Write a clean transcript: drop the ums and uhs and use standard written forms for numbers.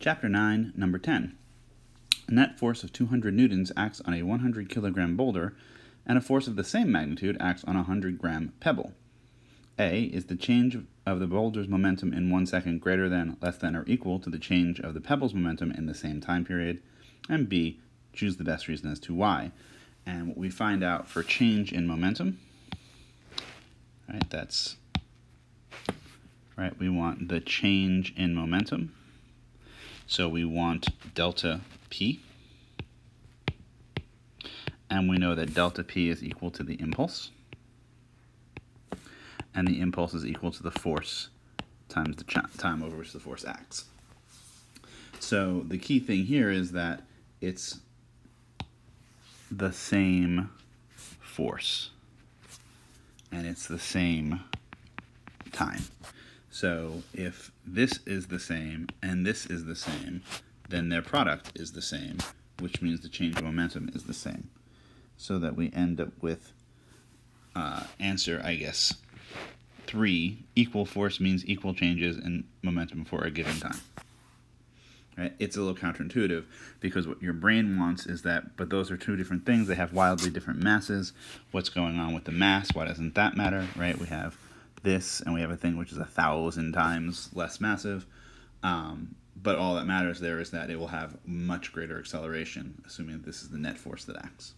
Chapter 9, Number 10. A net force of 200 newtons acts on a 100 kilogram boulder, and a force of the same magnitude acts on a 100-gram pebble. A is the change of the boulder's momentum in 1 second greater than, less than, or equal to the change of the pebble's momentum in the same time period. And B, choose the best reason as to why. And what we find out for change in momentum, we want the change in momentum. So we want delta P. And we know that delta P is equal to the impulse. And the impulse is equal to the force times the time over which the force acts. So the key thing here is that it's the same force. And it's the same time. So if this is the same and this is the same, then their product is the same, which means the change of momentum is the same. So that we end up with answer, 3. Equal force means equal changes in momentum for a given time. Right? It's a little counterintuitive because what your brain wants is that, but those are two different things. They have wildly different masses. What's going on with the mass? Why doesn't that matter? Right? We have this, and we have a thing which is 1,000 times less massive. But all that matters there is that it will have much greater acceleration, assuming that this is the net force that acts.